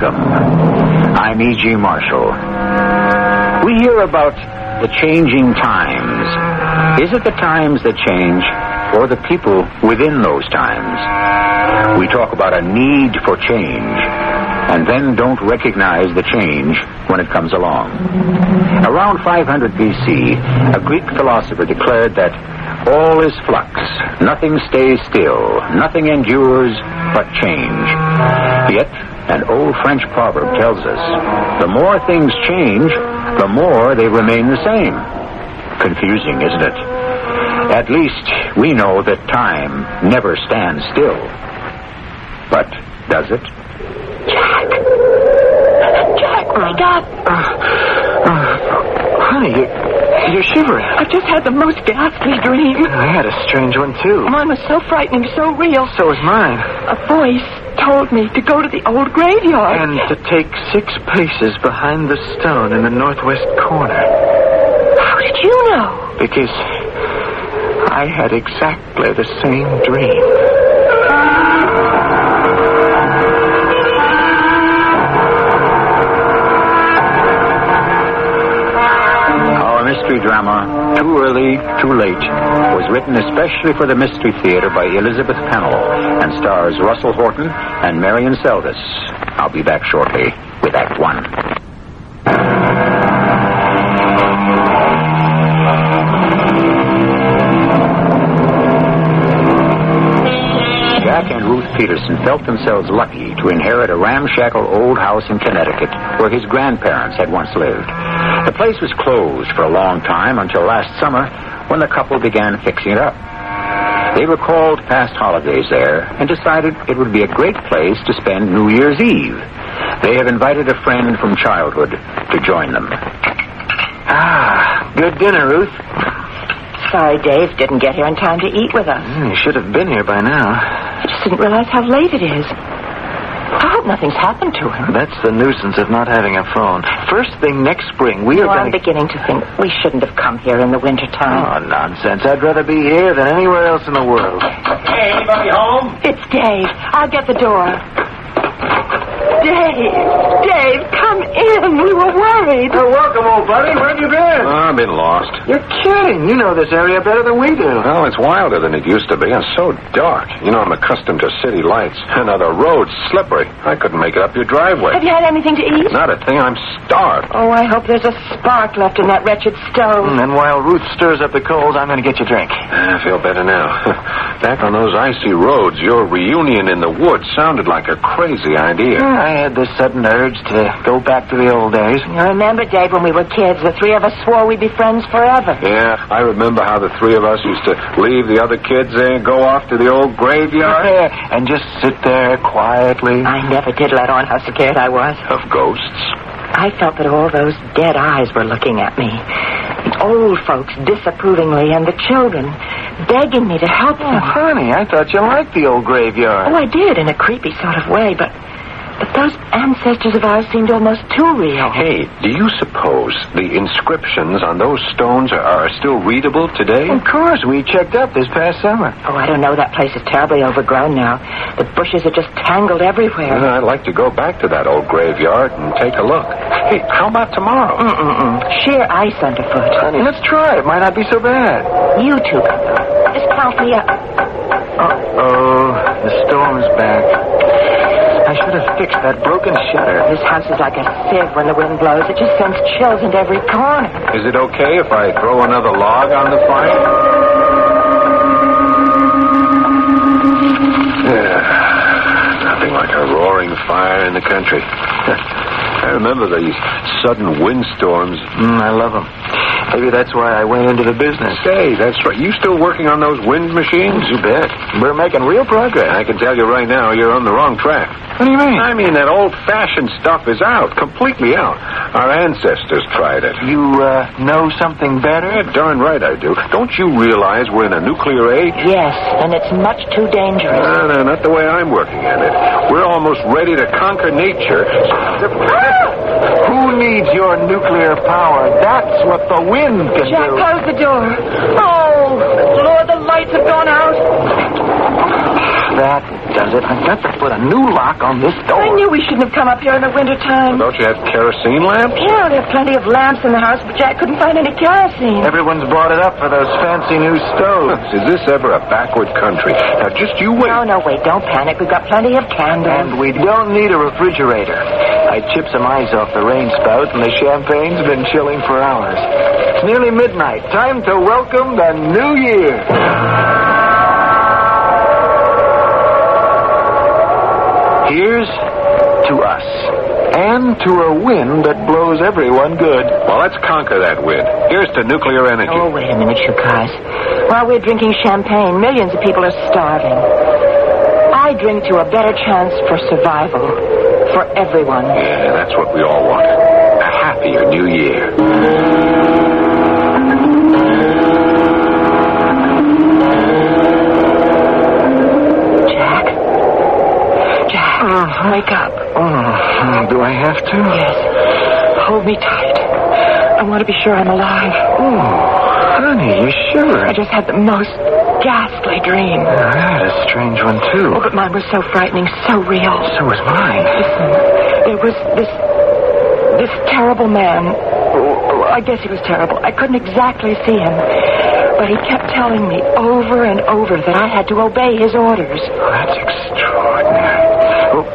Welcome. I'm E.G. Marshall. We hear about the changing times. Is it the times that change, or the people within those times? We talk about a need for change, and then don't recognize the change when it comes along. Around 500 B.C., a Greek philosopher declared that all is flux, nothing stays still, nothing endures but change. Yet, an old French proverb tells us, the more things change, the more they remain the same. Confusing, isn't it? At least we know that time never stands still. But does it? Jack, wake up. Honey, you're shivering. I've just had the most ghastly dream. I had a strange one, too. Mine was so frightening, so real. So was mine. A voice told me to go to the old graveyard. And to take 6 paces behind the stone in the northwest corner. How did you know? Because I had exactly the same dream. Mystery drama, Too Early, Too Late, was written especially for the Mystery Theater by Elizabeth Pennell and stars Russell Horton and Marion Seldes. I'll be back shortly with Act 1. Jack and Ruth Peterson felt themselves lucky to inherit a ramshackle old house in Connecticut where his grandparents had once lived. The place was closed for a long time until last summer when the couple began fixing it up. They recalled past holidays there and decided it would be a great place to spend New Year's Eve. They have invited a friend from childhood to join them. Ah, good dinner, Ruth. Sorry Dave didn't get here in time to eat with us. You should have been here by now. I just didn't realize how late it is. I hope nothing's happened to him. That's the nuisance of not having a phone. First thing next spring, we are I'm going beginning to think we shouldn't have come here in the wintertime. Oh, nonsense. I'd rather be here than anywhere else in the world. Hey, anybody home? It's Dave. I'll get the door. Dave, come in. We were worried. Oh, welcome, old buddy. Where have you been? I've been lost. You're kidding. You know this area better than we do. Well, it's wilder than it used to be and so dark. You know, I'm accustomed to city lights. And now the road's slippery. I couldn't make it up your driveway. Have you had anything to eat? Not a thing. I'm starved. Oh, I hope there's a spark left in that wretched stove. And while Ruth stirs up the coals, I'm going to get you a drink. I feel better now. Back on those icy roads, your reunion in the woods sounded like a crazy idea. I had this sudden urge to go back to the old days. You remember, Dave, when we were kids, the 3 of us swore we'd be friends forever. Yeah, I remember how the 3 of us used to leave the other kids there and go off to the old graveyard. And just sit there quietly. I never did let on how scared I was. Of ghosts? I felt that all those dead eyes were looking at me. The old folks disapprovingly, and the children begging me to help them. Honey, I thought you liked the old graveyard. Oh, I did, in a creepy sort of way, but those ancestors of ours seemed almost too real. Hey, do you suppose the inscriptions on those stones are still readable today? Of course, we checked up this past summer. Oh, I don't know. That place is terribly overgrown now. The bushes are just tangled everywhere. I'd like to go back to that old graveyard and take a look. Hey, how about tomorrow? Sheer ice underfoot. Honey, let's try. It might not be so bad. You two, just count me up. Uh-oh, the storm's back. I should have fixed that broken shutter. This house is like a sieve when the wind blows. It just sends chills into every corner. Is it okay if I throw another log on the fire? Nothing like a roaring fire in the country. I remember these sudden windstorms. I love them. Maybe that's why I went into the business. Say, that's right. You still working on those wind machines? You bet. We're making real progress. I can tell you right now, you're on the wrong track. What do you mean? I mean, that old-fashioned stuff is out. Completely out. Our ancestors tried it. You, know something better? Yeah, darn right I do. Don't you realize we're in a nuclear age? Yes, and it's much too dangerous. No, not the way I'm working at it. We're almost ready to conquer nature. Who needs your nuclear power? That's what the wind can Jack, do. close the door. Oh, Lord, the lights have gone out. That does it. I've got to put a new lock on this door. I knew we shouldn't have come up here in the wintertime. Don't you have kerosene lamps? Yeah, there are plenty of lamps in the house, but Jack couldn't find any kerosene. Everyone's bought it up for those fancy new stoves. Is this ever a backward country? Now, just you wait. No, wait, don't panic. We've got plenty of candles. And we don't need a refrigerator. I chipped some ice off the rain spout, and the champagne's been chilling for hours. It's nearly midnight. Time to welcome the new year. Here's to us, and to a wind that blows everyone good. Well, let's conquer that wind. Here's to nuclear energy. Oh, wait a minute, you guys. While we're drinking champagne, millions of people are starving. I drink to a better chance for survival for everyone. Yeah, that's what we all want. A happier new year. Wake up. Oh, do I have to? Yes. Hold me tight. I want to be sure I'm alive. Oh, honey, you sure? I just had the most ghastly dream. I had a strange one, too. Oh, but mine was so frightening, so real. So was mine. Listen, there was this terrible man. Oh, I guess he was terrible. I couldn't exactly see him. But he kept telling me over and over that I had to obey his orders. Oh, that's extraordinary. Well,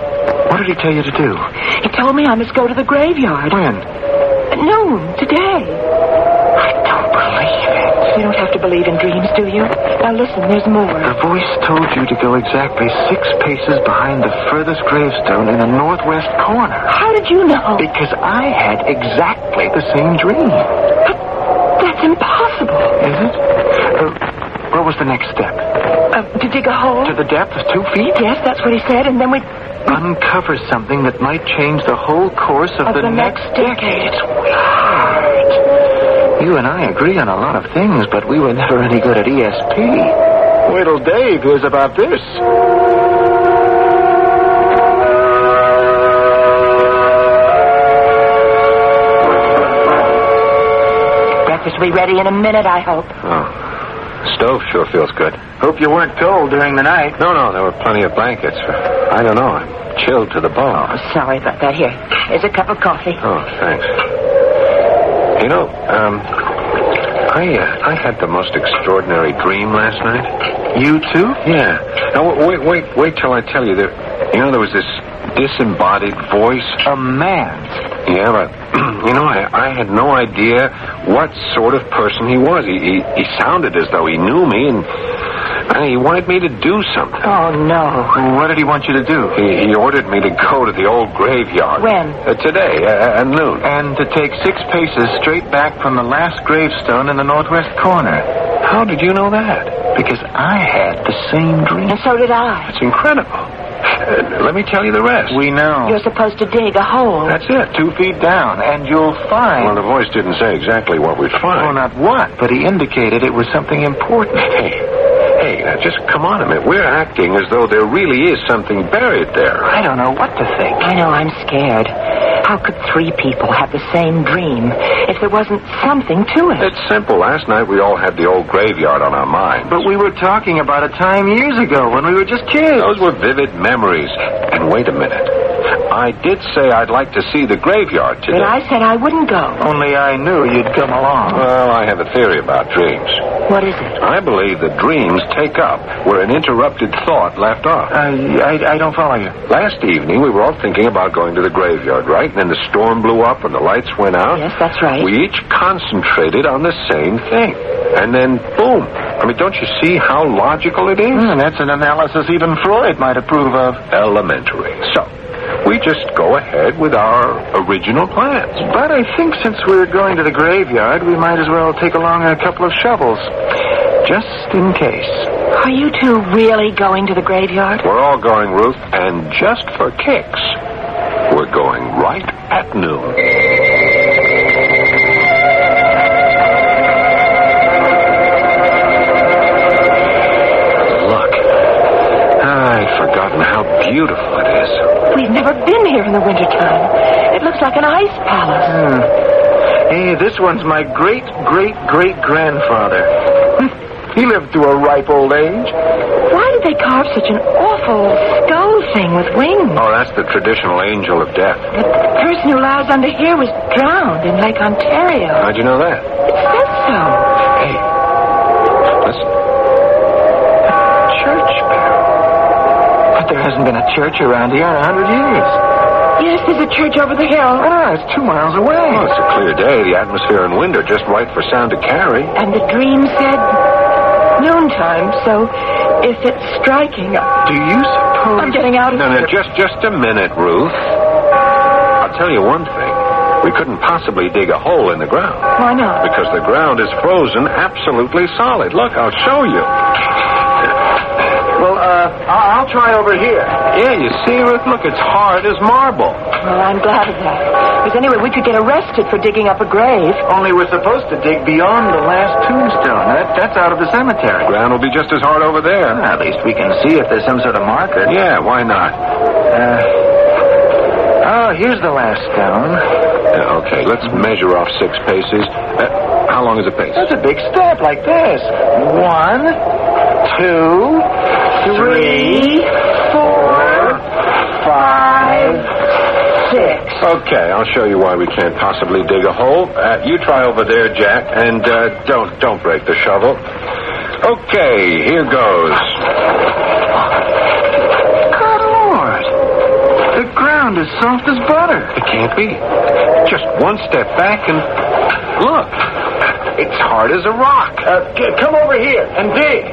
what did he tell you to do? He told me I must go to the graveyard. When? At noon, today. I don't believe it. You don't have to believe in dreams, do you? Now listen, there's more. The voice told you to go exactly 6 paces behind the furthest gravestone in the northwest corner. How did you know? Because I had exactly the same dream. But that's impossible. Is it? What was the next step? To dig a hole? To the depth of 2 feet? Yes, that's what he said, and then we uncover something that might change the whole course of the next decade. It's weird. You and I agree on a lot of things, but we were never any good at ESP. Wait till Dave hears about this. Breakfast will be ready in a minute, I hope. Oh. Stove sure feels good. Hope you weren't cold during the night. No, there were plenty of blankets. I don't know. I'm chilled to the bone. Oh, sorry about that. Here, here's a cup of coffee. Oh, thanks. You know, I had the most extraordinary dream last night. You too? Yeah. Now, wait till I tell you. There was this disembodied voice. A man. Yeah, but, I had no idea what sort of person he was. He sounded as though he knew me, and he wanted me to do something. Oh, no. What did he want you to do? He ordered me to go to the old graveyard. When? Today, at noon. And to take 6 paces straight back from the last gravestone in the northwest corner. How did you know that? Because I had the same dream. And so did I. It's incredible. Let me tell you the rest. We know. You're supposed to dig a hole. That's it. 2 feet down, and you'll find... Well, the voice didn't say exactly what we'd find. Well, not what, but he indicated it was something important. Hey, now just come on a minute. We're acting as though there really is something buried there. I don't know what to think. I know, I'm scared. How could 3 people have the same dream if there wasn't something to it? It's simple. Last night we all had the old graveyard on our minds. But we were talking about a time years ago when we were just kids. Those were vivid memories. And wait a minute. I did say I'd like to see the graveyard today. But I said I wouldn't go. Only I knew you'd come along. Well, I have a theory about dreams. What is it? I believe that dreams take up where an interrupted thought left off. I don't follow you. Last evening, we were all thinking about going to the graveyard, right? And then the storm blew up and the lights went out. Yes, that's right. We each concentrated on the same thing. And then, boom. Don't you see how logical it is? That's an analysis even Freud might approve of. Elementary. So, we just go ahead with our original plans. But I think since we're going to the graveyard, we might as well take along a couple of shovels. Just in case. Are you 2 really going to the graveyard? We're all going, Ruth, and just for kicks, we're going right at noon. How beautiful it is. We've never been here in the wintertime. It looks like an ice palace. Hey, this one's my great-great-great-grandfather. He lived to a ripe old age. Why did they carve such an awful skull thing with wings? Oh, that's the traditional angel of death. The person who lies under here was drowned in Lake Ontario. How'd you know that? It says so. Hey, listen. A church bell. But there hasn't been a church around here in 100 years. Yes, there's a church over the hill. It's 2 miles away. Oh, it's a clear day. The atmosphere and wind are just right for sound to carry. And the dream said noontime, so if it's striking... Do you suppose... I'm getting out of No, here. just a minute, Ruth. I'll tell you one thing. We couldn't possibly dig a hole in the ground. Why not? Because the ground is frozen absolutely solid. Look, I'll show you. Well, I'll try over here. Yeah, you see, Ruth? Look, it's hard as marble. Well, I'm glad of that. Because anyway, we could get arrested for digging up a grave. Only we're supposed to dig beyond the last tombstone. That's out of the cemetery. Ground will be just as hard over there. At least we can see if there's some sort of marker. Yeah, why not? Here's the last stone. Okay, let's measure off 6 paces. How long is a pace? That's a big step, like this. 1, 2, 3, 4, 5, 6. Okay, I'll show you why we can't possibly dig a hole. You try over there, Jack, and don't break the shovel. Okay, here goes. Good Lord. The ground is soft as butter. It can't be. Just one step back and look. It's hard as a rock. Come over here and dig.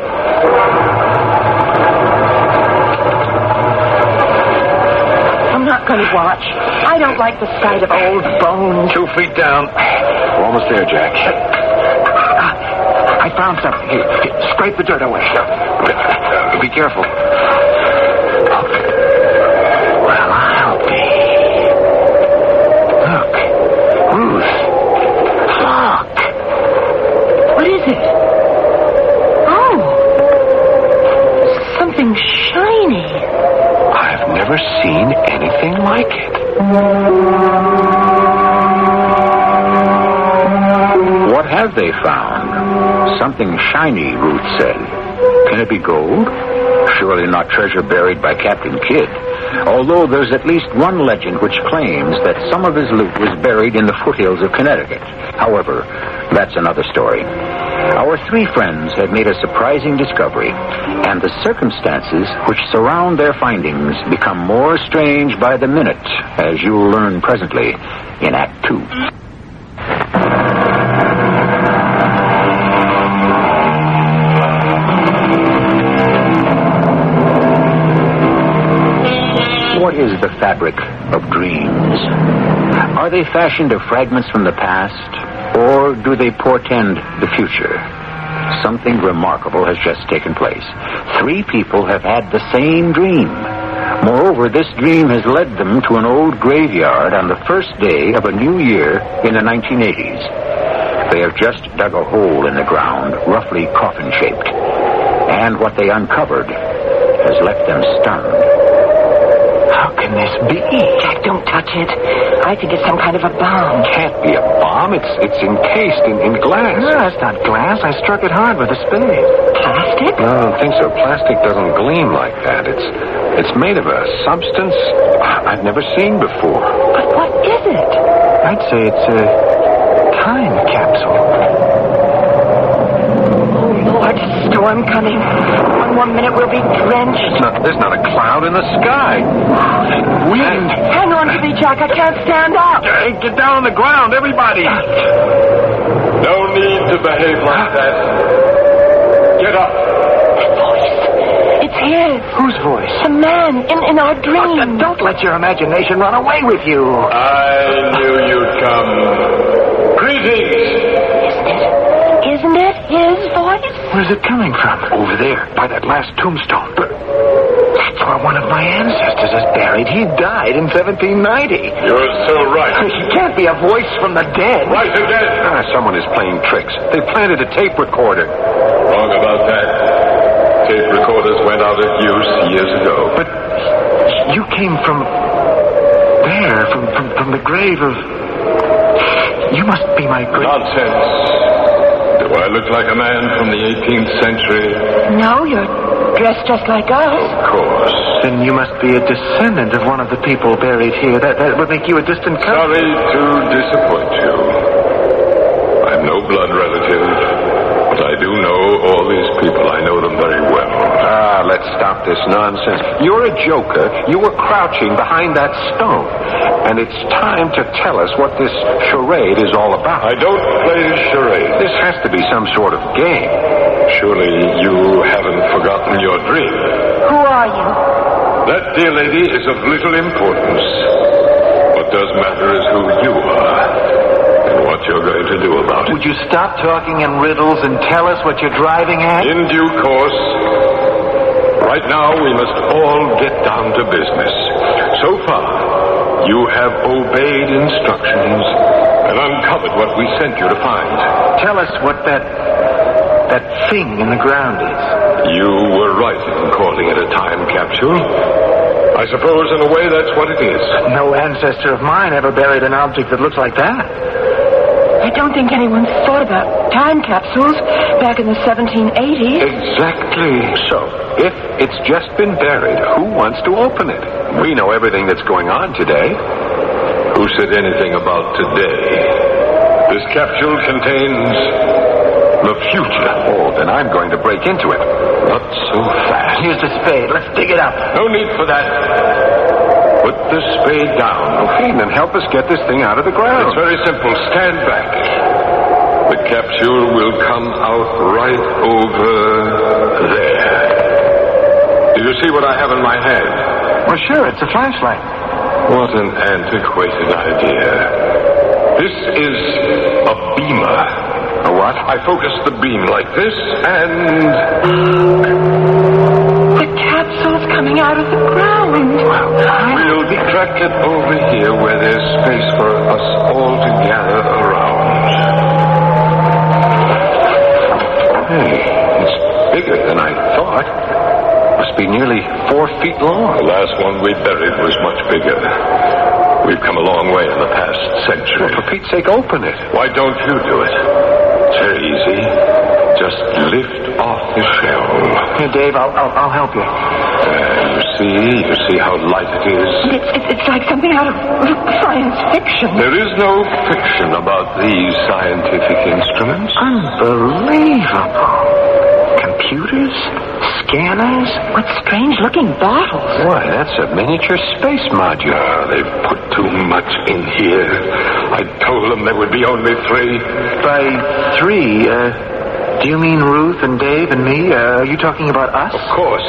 I'm not going to watch. I don't like the sight of old bones. 2 feet down. We're almost there, Jack. I found something. Here, scrape the dirt away. Be careful. Well, I'll be. Look. Ruth. Look. What is it? Oh. Something shiny. I've never seen anything like it. What have they found? Something shiny, Ruth said. Can it be gold? Surely not treasure buried by Captain Kidd. Although there's at least one legend which claims that some of his loot was buried in the foothills of Connecticut. However, that's another story. Our 3 friends had made a surprising discovery, and the circumstances which surround their findings become more strange by the minute, as you'll learn presently in Act 2. What is the fabric of dreams? Are they fashioned of fragments from the past, or do they portend the future? Something remarkable has just taken place. 3 people have had the same dream. Moreover, this dream has led them to an old graveyard on the first day of a new year in the 1980s. They have just dug a hole in the ground, roughly coffin-shaped. And what they uncovered has left them stunned. How can this be? Jack, don't touch it. I think it's some kind of a bomb. Can't be a bomb. It's encased in glass. No, it's not glass. I struck it hard with a spade. Plastic? No, I don't think so. Plastic doesn't gleam like that. It's made of a substance I've never seen before. But what is it? I'd say it's a time capsule. Oh, Lord, storm coming. 1 more minute, we'll be drenched. There's not a cloud in the sky. Wind. Hang on to me, Jack. I can't stand up. Hey, get down on the ground, everybody. No need to behave like that. Get up. That voice. It's his. Whose voice? The man in our dream. Don't let your imagination run away with you. I knew you'd come. Greetings. Isn't it his voice? Where's it coming from? Over there, by that last tombstone. That's where one of my ancestors is buried. He died in 1790. You're so right. He can't be a voice from the dead. Right again. Someone is playing tricks. They planted a tape recorder. Wrong about that. Tape recorders went out of use years ago. But you came from there, from the grave of... You must be my great... Nonsense. Do I look like a man from the 18th century? No, you're dressed just like us. Of course. Then you must be a descendant of one of the people buried here. That would make you a distant cousin. Sorry to disappoint you. I'm no blood relative, but I do know all these people. I know them very well. Let's stop this nonsense. You're a joker. You were crouching behind that stone. And it's time to tell us what this charade is all about. I don't play charades. This has to be some sort of game. Surely you haven't forgotten your dream. Who are you? That, dear lady, is of little importance. What does matter is who you are and what you're going to do about it. Would you stop talking in riddles and tell us what you're driving at? In due course. Right now, we must all get down to business. So far, you have obeyed instructions and uncovered what we sent you to find. Tell us what that thing in the ground is. You were right in calling it a time capsule. I suppose, in a way, that's what it is. No ancestor of mine ever buried an object that looks like that. I don't think anyone thought about time capsules back in the 1780s. Exactly. So, if it's just been buried, who wants to open it? We know everything that's going on today. Who said anything about today? This capsule contains the future. Oh, then I'm going to break into it. Not so fast. Here's the spade. Let's dig it up. No need for that. Put the spade down. Okay, then help us get this thing out of the ground. It's very simple. Stand back. The capsule will come out right over there. Do you see what I have in my hand? Well, sure, it's a flashlight. What an antiquated idea. This is a beamer. A what? I focus the beam like this, and... The capsule's coming out of the ground. We'll track it over here where there's space for us all to gather around. Hey, it's bigger than I thought. Must be nearly 4 feet long. The last one we buried was much bigger. We've come a long way in the past century. Well, for Pete's sake, open it. Why don't you do it? It's very easy. Just lift off the shell. Here, Dave, I'll help you. You see how light it is? It's like something out of science fiction. There is no fiction about these scientific instruments. Unbelievable. Computers? Scanners? What strange-looking bottles. Why, that's a miniature space module. They've put too much in here. I told them there would be only 3. By 3, do you mean Ruth and Dave and me? Are you talking about us? Of course.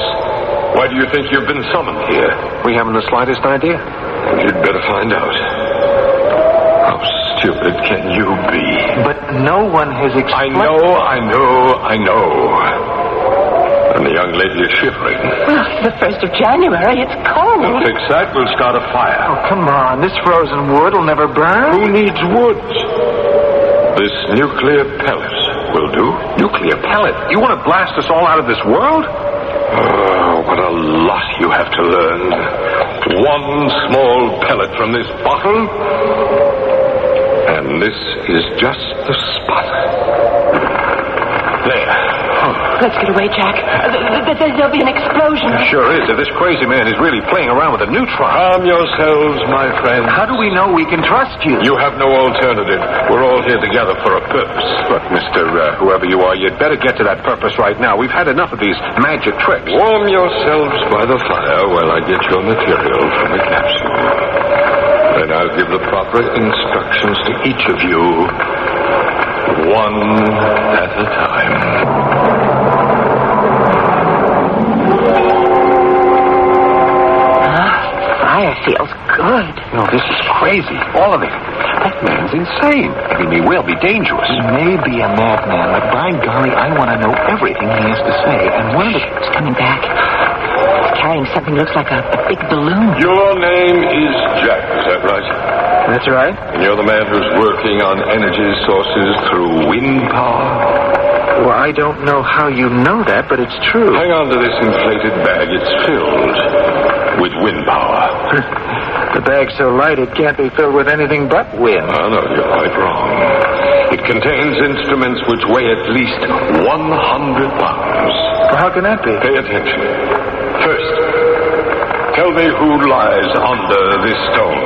Why do you think you've been summoned here? We haven't the slightest idea. You'd better find out. How stupid can you be? But no one has explained... I know. And the young lady is shivering. Well, it's the 1st of January. It's cold. We'll fix that. We'll start a fire. Oh, come on. This frozen wood will never burn. Who needs wood? This nuclear pellet will do. Nuclear pellet? You want to blast us all out of this world? Oh, what a lot you have to learn. 1 small pellet from this bottle, and this is just the spot. There. Let's get away, Jack. There'll be an explosion. Sure is. If this crazy man is really playing around with a neutron. Calm yourselves, my friends. How do we know we can trust you? You have no alternative. We're all here together for a purpose. Look, Mr. Whoever you are, you'd better get to that purpose right now. We've had enough of these magic tricks. Warm yourselves by the fire while I get your material from the capsule. Then I'll give the proper instructions to each of you, one at a time. Fire feels good. No, this is crazy. All of it. That man's insane. He may well be dangerous. He may be a madman, but by golly, I want to know everything he has to say. And one of the... He's coming back. He's carrying something that looks like a big balloon. Your name is Jack, is that right? That's right. And you're the man who's working on energy sources through wind power? Well, I don't know how you know that, but it's true. Hang on to this inflated bag. It's filled with wind power. The bag's so light it can't be filled with anything but wind. Oh, no, you're quite wrong. It contains instruments which weigh at least 100 pounds. Well, how can that be? Pay attention. First, tell me who lies under this stone.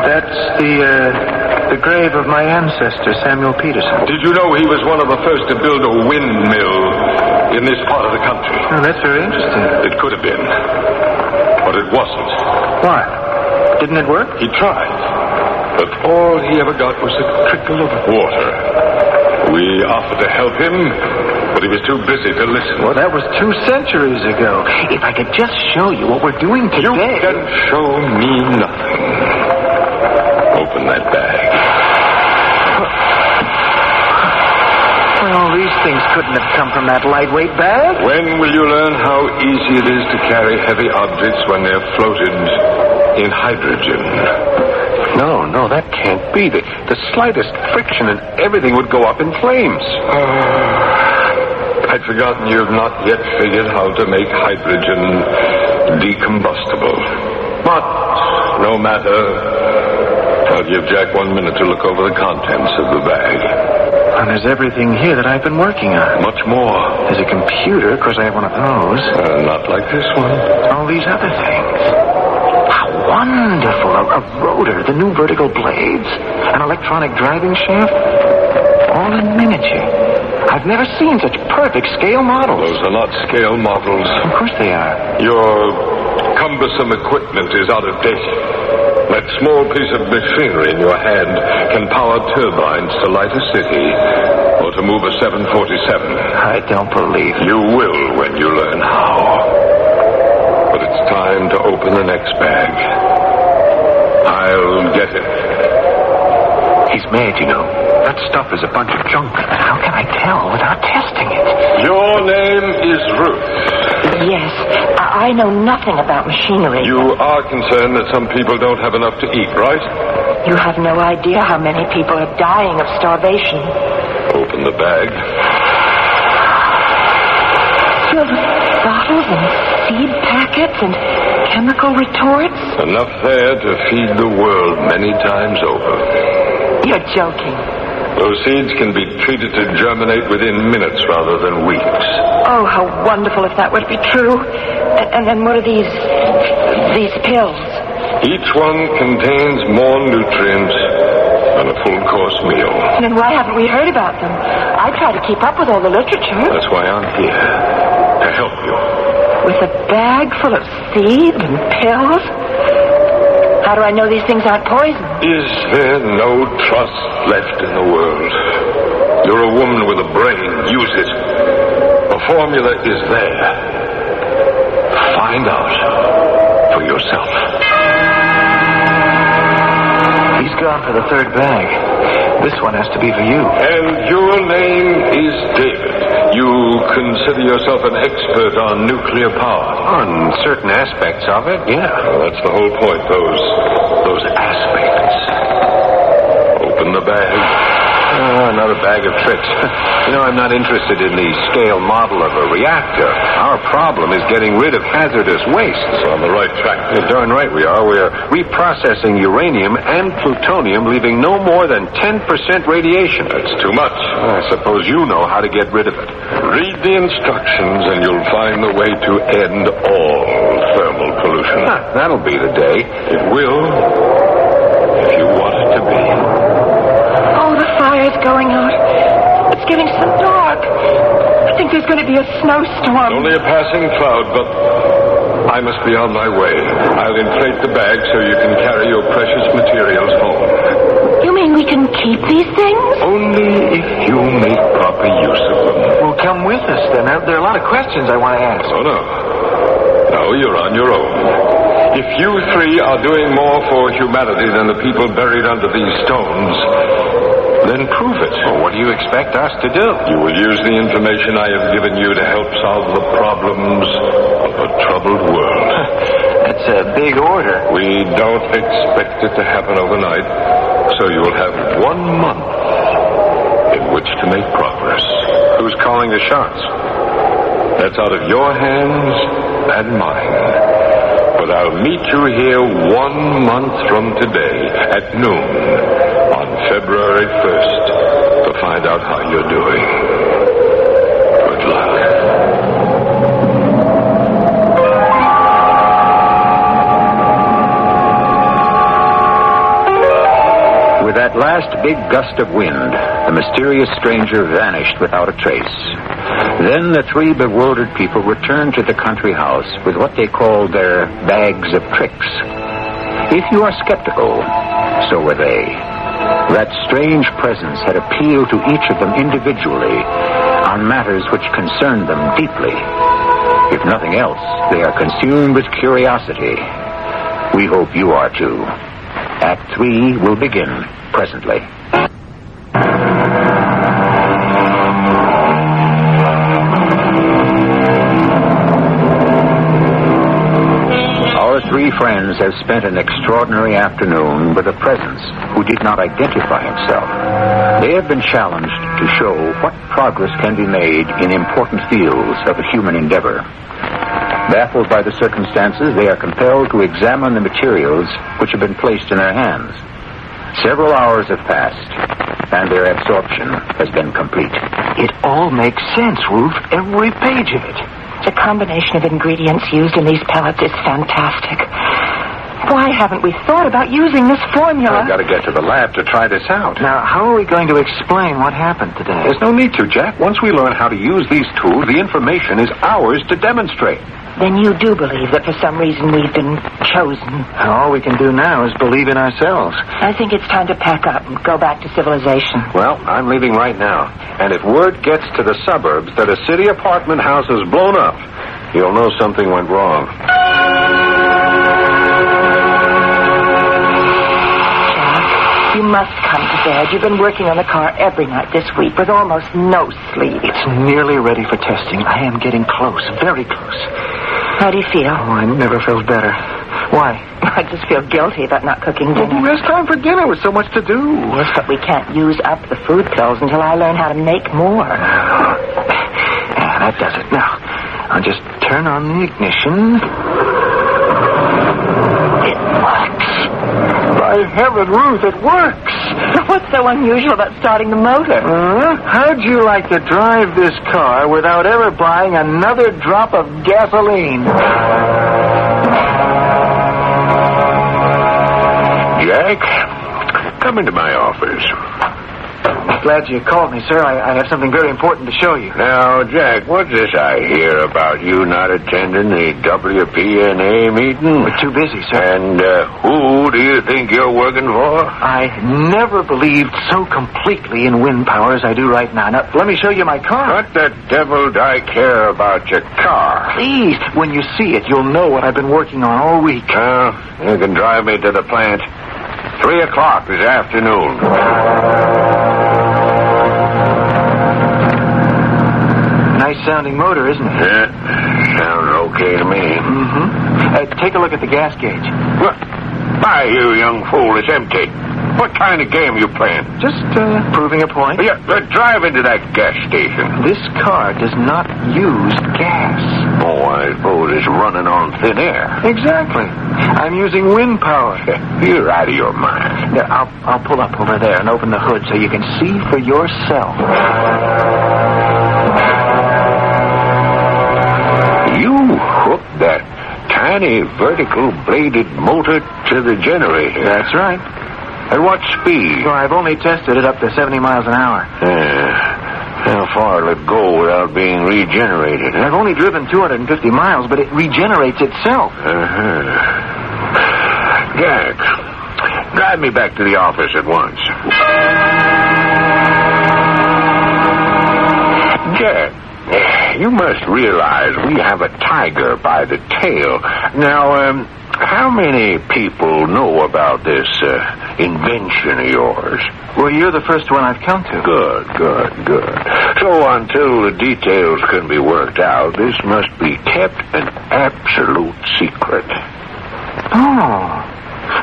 That's the grave of my ancestor, Samuel Peterson. Did you know he was one of the first to build a windmill in this part of the country? Oh, that's very interesting. It could have been, but it wasn't. Why? Didn't it work? He tried, but all he ever got was a trickle of water. We offered to help him, but he was too busy to listen. Well, that was 2 centuries ago. If I could just show you what we're doing today. You can show me nothing. Open that bag. Well, these things couldn't have come from that lightweight bag. When will you learn how easy it is to carry heavy objects when they're floated in hydrogen? No, that can't be. The slightest friction and everything would go up in flames. I'd forgotten you've not yet figured how to make hydrogen decombustible. But no matter. I'll give Jack 1 minute to look over the contents of the bag. And there's everything here that I've been working on. Much more. There's a computer, of course I have one of those. Not like this one. All these other things. How wonderful. A rotor, the new vertical blades, an electronic driving shaft, all in miniature. I've never seen such perfect scale models. Those are not scale models. Of course they are. Your cumbersome equipment is out of date. That small piece of machinery in your hand can power turbines to light a city or to move a 747. I don't believe it. You will when you learn how. But it's time to open the next bag. I'll get it. He's mad, you know. That stuff is a bunch of junk. How can I tell without testing it? Your name is Ruth. Yes, I know nothing about machinery. You are concerned that some people don't have enough to eat, right? You have no idea how many people are dying of starvation. Open the bag. Filled with bottles and seed packets and chemical retorts. Enough there to feed the world many times over. You're joking. Those seeds can be treated to germinate within minutes rather than weeks. Oh, how wonderful if that were to be true. And then what are these pills? Each one contains more nutrients than a full-course meal. Then why haven't we heard about them? I try to keep up with all the literature. That's why I'm here, to help you. With a bag full of seeds and pills? How do I know these things aren't poison? Is there no trust left in the world? You're a woman with a brain. Use it. The formula is there. Find out for yourself. He's gone for the 3rd bag. This one has to be for you. And your name is David. You consider yourself an expert on nuclear power. On certain aspects of it, yeah. Well, that's the whole point, those aspects. Open the bag. Another bag of tricks. You know, I'm not interested in the scale model of a reactor. Our problem is getting rid of hazardous wastes. On the right track. You're darn right we are. We're reprocessing uranium and plutonium, leaving no more than 10% radiation. That's too much. I suppose you know how to get rid of it. Read the instructions and you'll find the way to end all thermal pollution. That'll be the day. It will, if you want it to be. Oh, the fire's going out. It's getting so dark. I think there's going to be a snowstorm. Only a passing cloud, but I must be on my way. I'll inflate the bag so you can carry your precious materials home. You mean we can keep these things? Only if you make proper use of them. Well, come with us, then. There are a lot of questions I want to ask. Oh, no. No, you're on your own. If you 3 are doing more for humanity than the people buried under these stones, then prove it. Well, what do you expect us to do? You will use the information I have given you to help solve the problems of a troubled world. That's a big order. We don't expect it to happen overnight, so you will have 1 month in which to make progress. Who's calling the shots? That's out of your hands and mine. But I'll meet you here 1 month from today at noon on February 1st, find out how you're doing. Good luck. With that last big gust of wind, the mysterious stranger vanished without a trace. Then the three bewildered people returned to the country house with what they called their bags of tricks. If you are skeptical, so were they. That strange presence had appealed to each of them individually on matters which concerned them deeply. If nothing else, they are consumed with curiosity. We hope you are too. Act 3 will begin presently. Our three friends have spent an extraordinary afternoon with a presence who did not identify himself. They have been challenged to show what progress can be made in important fields of human endeavor. Baffled by the circumstances, they are compelled to examine the materials which have been placed in their hands. Several hours have passed, and their absorption has been complete. It all makes sense, Ruth. Every page of it. The combination of ingredients used in these pellets is fantastic. Why haven't we thought about using this formula? I've got to get to the lab to try this out. Now, how are we going to explain what happened today? There's no need to, Jack. Once we learn how to use these tools, the information is ours to demonstrate. Then you do believe that for some reason we've been chosen. All we can do now is believe in ourselves. I think it's time to pack up and go back to civilization. Well, I'm leaving right now. And if word gets to the suburbs that a city apartment house is blown up, you'll know something went wrong. Jack, you must come to bed. You've been working on the car every night this week with almost no sleep. It's nearly ready for testing. I am getting close, very close. How do you feel? Oh, I never felt better. Why? I just feel guilty about not cooking Well, dinner. there's time for dinner with so much to do. But we can't use up the food pills until I learn how to make more. Yeah, that does it. Now, I'll just turn on the ignition. It works. By heaven, Ruth, it works. What's so unusual about starting the motor? How'd you like to drive this car without ever buying another drop of gasoline? Jack, come into my office. Glad you called me, sir. I have something very important to show you. Now, Jack, what's this I hear about you not attending the WPNA meeting? We're too busy, sir. And who do you think you're working for? I never believed so completely in wind power as I do right now. Now, let me show you my car. What the devil do I care about your car? Please, when you see it, you'll know what I've been working on all week. Well, you can drive me to the plant. 3 o'clock this afternoon. Nice-sounding motor, isn't it? Yeah, sounds okay to me. Mm-hmm. Take a look at the gas gauge. What? Why, you young fool, it's empty. What kind of game you playing? Just proving a point. Yeah, drive into that gas station. This car does not use gas. Oh, I suppose it's running on thin air. Exactly. I'm using wind power. You're out of your mind. Now, I'll pull up over there and open the hood so you can see for yourself. You hooked that tiny vertical bladed motor to the generator. That's right. At what speed? Well, I've only tested it up to 70 miles an hour. How far will it go without being regenerated? I've only driven 250 miles, but it regenerates itself. Jack, drive me back to the office at once. Jack, you must realize we have a tiger by the tail. Now, how many people know about this invention of yours? Well, you're the first one I've come to. Good. So until the details can be worked out, this must be kept an absolute secret. Oh.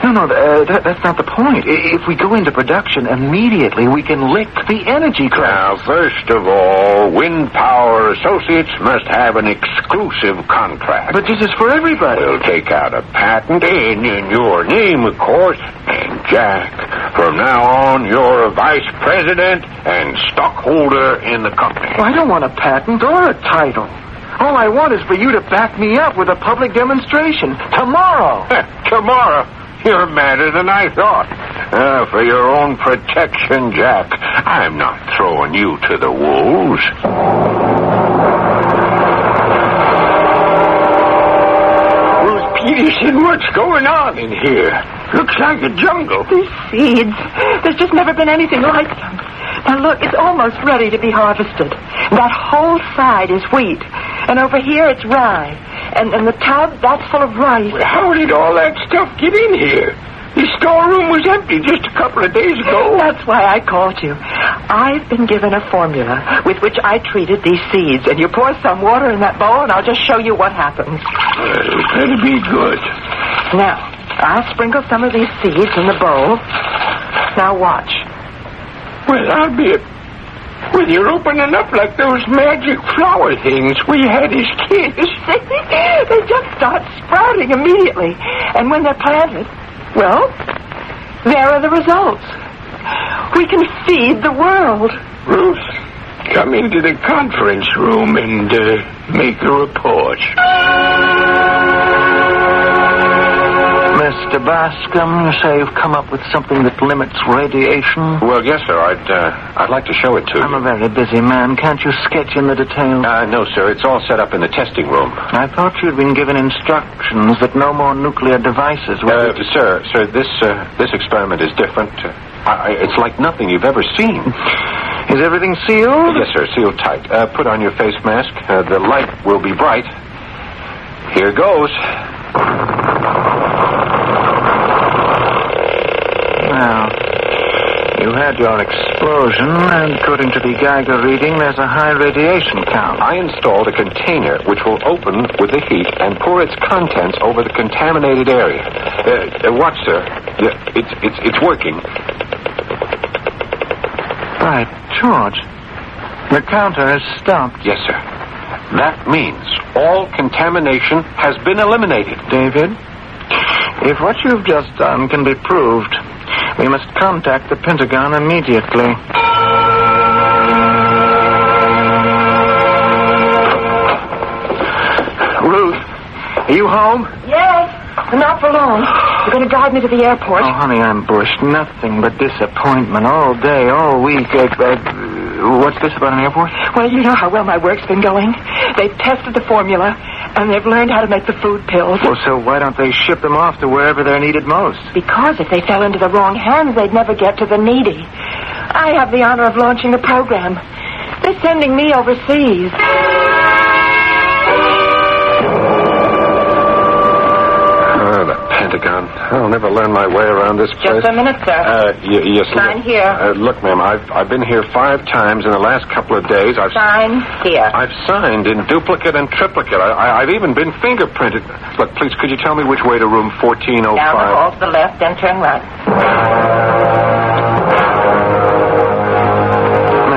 No, that's not the point. If we go into production immediately, we can lick the energy crowd. Now, first of all, Wind Power Associates must have an exclusive contract. But this is for everybody. We'll take out a patent in your name, of course. And, Jack, From now on, you're a vice president and stockholder in the company. Well, I don't want a patent or a title. All I want is for you to back me up with a public demonstration. Tomorrow. Tomorrow? You're madder than I thought. For your own protection, Jack, I'm not throwing you to the wolves. Peterson, what's going on in here? Looks like a jungle. These seeds. There's just never been anything like them. Now, look, it's almost ready to be harvested. That whole side is wheat. And over here, it's rye. And the tub, that's full of rice. Well, how did all that stuff get in here? The storeroom was empty just a couple of days ago. That's why I called you. I've been given a formula with which I treated these seeds. And you pour some water in that bowl, and I'll just show you what happens. That'll be good. Now, I'll sprinkle some of these seeds in the bowl. Now, watch. Well, I'll be... Well, you're opening up like those magic flower things we had as kids. They just start sprouting immediately. And when they're planted... Well, there are the results. We can feed the world. Ruth, come into the conference room and make a report. Mr. Bascom, you say you've come up with something that limits radiation? Well, yes, sir. I'd like to show it to you. I'm a very busy man. Can't you sketch in the details? No, sir. It's all set up in the testing room. I thought you'd been given instructions that no more nuclear devices were... Sir, this experiment is different. It's like nothing you've ever seen. Is everything sealed? Yes, sir. Sealed tight. Put on your face mask. The light will be bright. Here goes. Now, you had your explosion, and according to the Geiger reading, there's a high radiation count. I installed a container which will open with the heat and pour its contents over the contaminated area. Watch, sir. It's working. Right, George. The counter has stopped. Yes, sir. That means all contamination has been eliminated. David, if what you've just done can be proved, we must contact the Pentagon immediately. Ruth, are you home? Yes, but not for long. You're going to drive me to the airport. Oh, honey, I'm bushed. Nothing but disappointment all day, all week. What's this about an airport? Well, you know how well my work's been going. They've tested the formula, and they've learned how to make the food pills. Well, so why don't they ship them off to wherever they're needed most? Because if they fell into the wrong hands, they'd never get to the needy. I have the honor of launching the program. They're sending me overseas. The Pentagon. I'll never learn my way around this place. Just a minute, sir. Yes, Sign here. Look, ma'am, I've been here 5 times in the last couple of days. Sign here. I've signed in duplicate and triplicate. I've even been fingerprinted. Look, please, could you tell me which way to room 1405? Down the hall to the left, then turn right.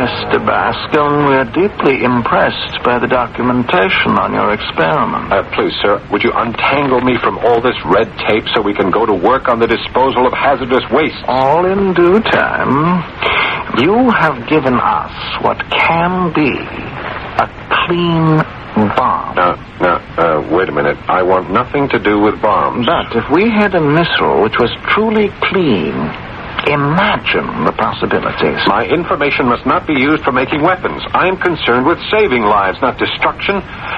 Mr. Bascom, we're deeply impressed by the documentation on your experiment. Please, sir, would you untangle me from all this red tape so we can go to work on the disposal of hazardous waste? All in due time. You have given us what can be a clean bomb. Now, wait a minute. I want nothing to do with bombs. But if we had a missile which was truly clean, imagine the possibilities. My information must not be used for making weapons. I am concerned with saving lives, not destruction.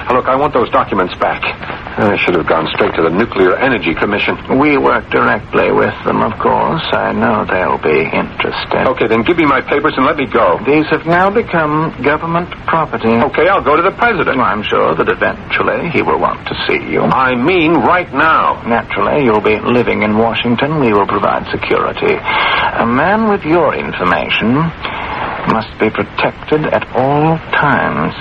Look, I want those documents back. I should have gone straight to the Nuclear Energy Commission. We work directly with them, of course. I know they'll be interested. Okay, then give me my papers and let me go. These have now become government property. Okay, I'll go to the president. I'm sure that eventually he will want to see you. I mean right now. Naturally, you'll be living in Washington. We will provide security. A man with your information must be protected at all times.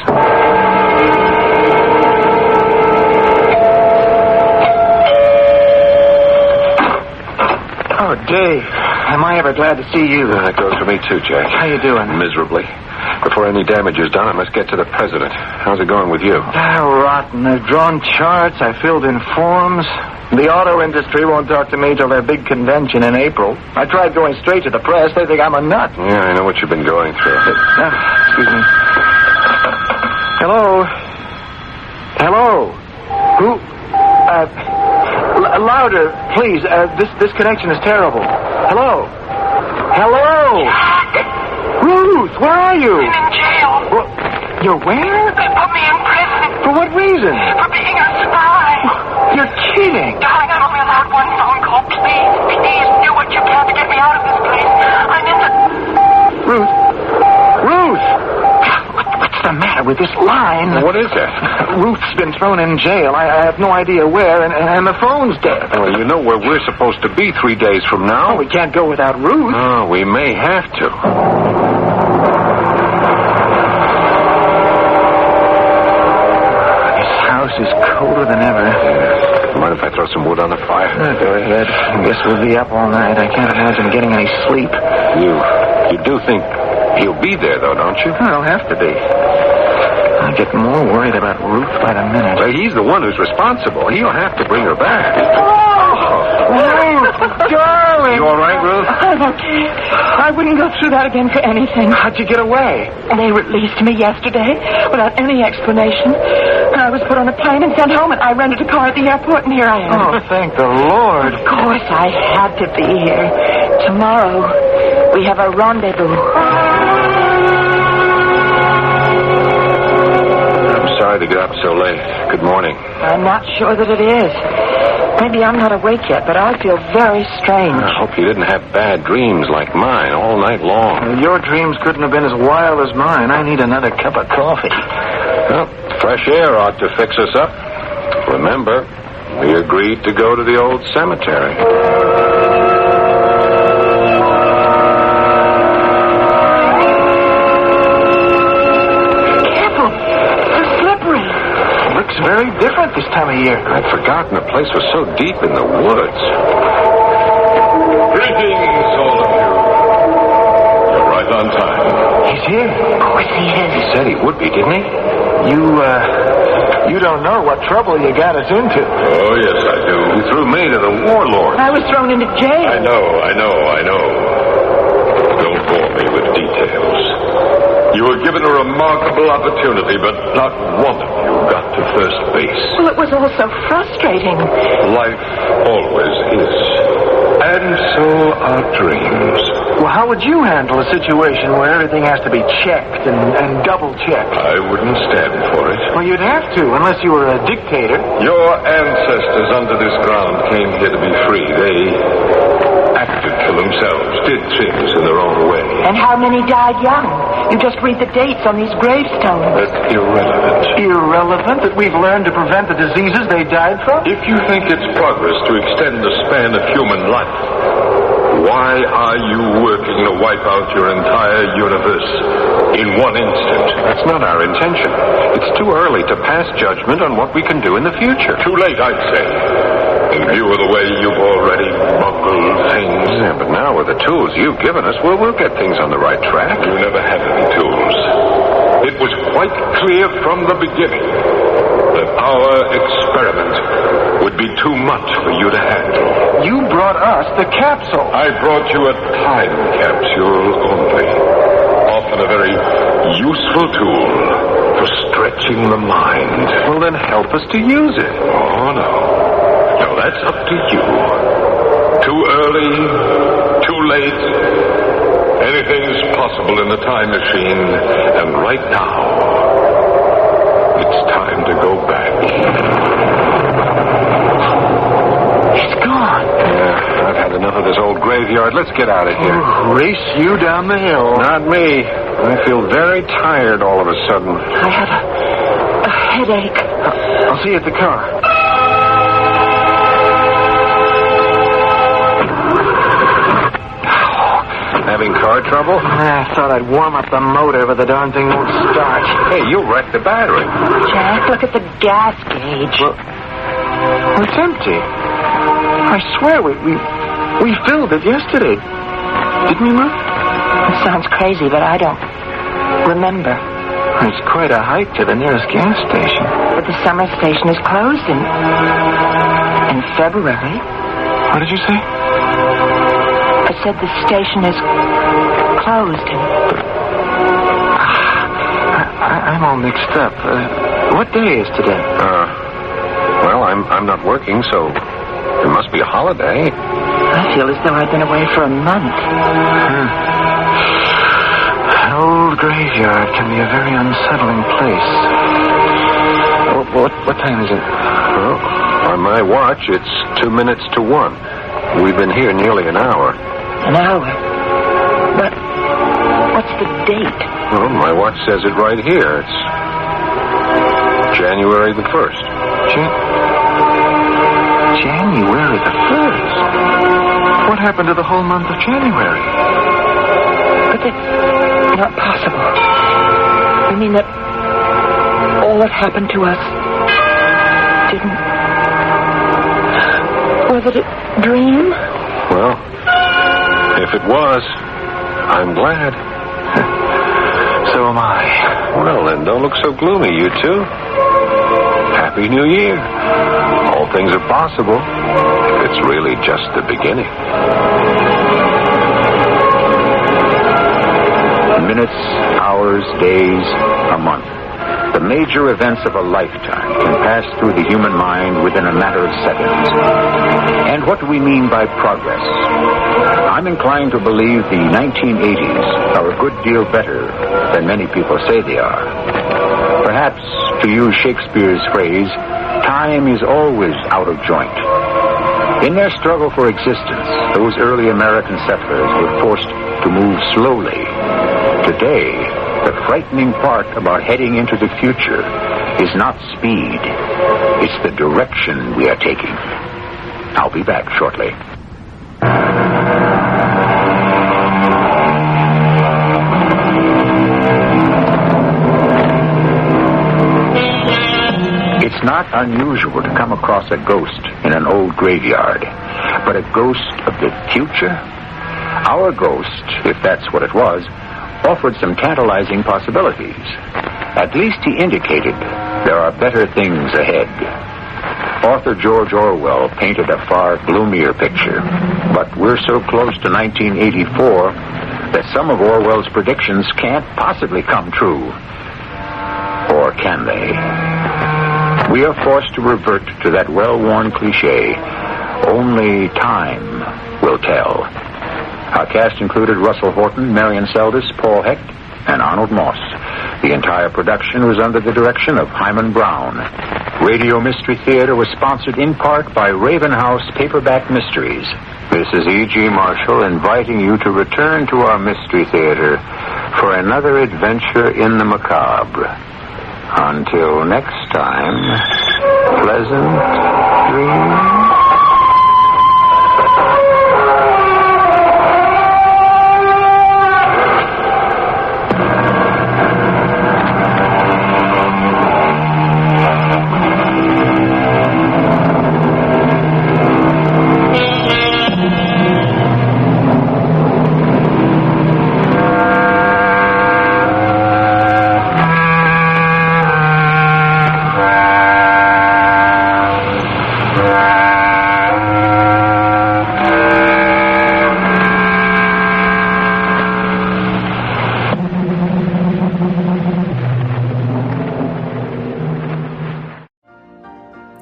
Oh, Dave, am I ever glad to see you. That goes for me too, Jack. How you doing? Miserably. Before any damage is done, I must get to the president. How's it going with you? Rotten. I've drawn charts. I filled in forms. The auto industry won't talk to me till their big convention in April. I tried going straight to the press. They think I'm a nut. Yeah, I know what you've been going through. Excuse me. Hello? Hello? Who? Louder, please. This connection is terrible. Hello? Hello? Ruth, where are you? I'm in jail. Well, you're where? They put me in prison. For what reason? For being a spy. You're kidding. Darling, I'm only allowed one phone call. Please do what you can to get me out of this place. I'm in the... Ruth? What's the matter with this line? What is it? Ruth's been thrown in jail. I have no idea where, and the phone's dead. Well, you know where we're supposed to be 3 days from now. Oh, we can't go without Ruth. Oh, we may have to. This house is colder than ever. Mind if I throw some wood on the fire? Go ahead. I guess we'll be up all night. I can't imagine getting any sleep. You do think he'll be there, though, don't you? I'll have to be. I get more worried about Ruth by the minute. Well, he's the one who's responsible. He'll have to bring her back. Ruth, darling. You all right, Ruth? I'm okay. I wouldn't go through that again for anything. How'd you get away? They released me yesterday without any explanation. I was put on a plane and sent home, and I rented a car at the airport, and here I am. Oh, thank the Lord. Of course, I had to be here. Tomorrow, we have a rendezvous. I'm sorry to get up so late. Good morning. I'm not sure that it is. Maybe I'm not awake yet, but I feel very strange. I hope you didn't have bad dreams like mine all night long. Your dreams couldn't have been as wild as mine. I need another cup of coffee. Well, fresh air ought to fix us up. Remember, we agreed to go to the old cemetery. Very different this time of year. I'd forgotten the place was so deep in the woods. Greetings, all of you. You're right on time. He's here. Of course he is. He said he would be, didn't he? You don't know what trouble you got us into. Oh, yes, I do. You threw me to the warlord. I was thrown into jail. I know. Don't bore me with details. You were given a remarkable opportunity, but not one of you got to first base. Well, it was all so frustrating. Life always is. And so are dreams. Well, how would you handle a situation where everything has to be checked and double-checked? I wouldn't stand for it. Well, you'd have to, unless you were a dictator. Your ancestors under this ground came here to be free. They acted for themselves, did things in their own way. And how many died young? You just read the dates on these gravestones. That's irrelevant. Irrelevant that we've learned to prevent the diseases they died from? If you think it's progress to extend the span of human life, why are you working to wipe out your entire universe in one instant? That's not our intention. It's too early to pass judgment on what we can do in the future. Too late, I'd say. In view of the way you've already bungled things. Yeah, but now with the tools you've given us, we'll get things on the right track. You never had any tools. It was quite clear from the beginning that our experiment would be too much for you to handle. You brought us the capsule. I brought you a time capsule only. Often a very useful tool for stretching the mind. Well, then help us to use it. Oh, no. No, that's up to you. Too early, too late. Anything's possible in the time machine. And right now, it's time to go back. He's gone. Yeah, I've had enough of this old graveyard. Let's get out of here. Race you down the hill. Not me. I feel very tired all of a sudden. I had a headache. I'll see you at the car. Having car trouble? I thought I'd warm up the motor, but the darn thing won't start. Hey, you wrecked the battery. Jack, look at the gas gauge. Well, it's empty. I swear we filled it yesterday. Didn't we, Ruth? It sounds crazy, but I don't remember. It's quite a hike to the nearest gas station. But the summer station is closed in February. What did you say? I said the station is closed. I'm all mixed up. What day is today? Well, I'm not working, so it must be a holiday. I feel as though I'd been away for a month. An old graveyard can be a very unsettling place. What time is it? Well, on my watch, it's 2 minutes to 1. We've been here nearly an hour. An hour? But what's the date? Well, my watch says it right here. It's January the 1st. January the 1st? What happened to the whole month of January? But that's not possible. You mean that all that happened to us didn't... Was it a dream? Well, if it was, I'm glad. So am I. Well, then, don't look so gloomy, you two. Happy New Year. All things are possible. It's really just the beginning. Minutes, hours, days, a month. The major events of a lifetime can pass through the human mind within a matter of seconds. And what do we mean by progress? I'm inclined to believe the 1980s are a good deal better than many people say they are. Perhaps, to use Shakespeare's phrase, time is always out of joint. In their struggle for existence, those early American settlers were forced to move slowly. Today, the frightening part about heading into the future is not speed. It's the direction we are taking. I'll be back shortly. It's not unusual to come across a ghost in an old graveyard, but a ghost of the future? Our ghost, if that's what it was, offered some tantalizing possibilities. At least he indicated there are better things ahead. Author George Orwell painted a far gloomier picture, but we're so close to 1984 that some of Orwell's predictions can't possibly come true. Or can they? We are forced to revert to that well-worn cliche, only time will tell. Our cast included Russell Horton, Marion Seldes, Paul Hecht, and Arnold Moss. The entire production was under the direction of Hyman Brown. Radio Mystery Theater was sponsored in part by Raven House Paperback Mysteries. This is E.G. Marshall inviting you to return to our Mystery Theater for another adventure in the macabre. Until next time, pleasant dreams.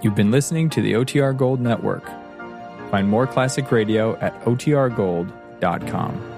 You've been listening to the OTR Gold Network. Find more classic radio at otrgold.com.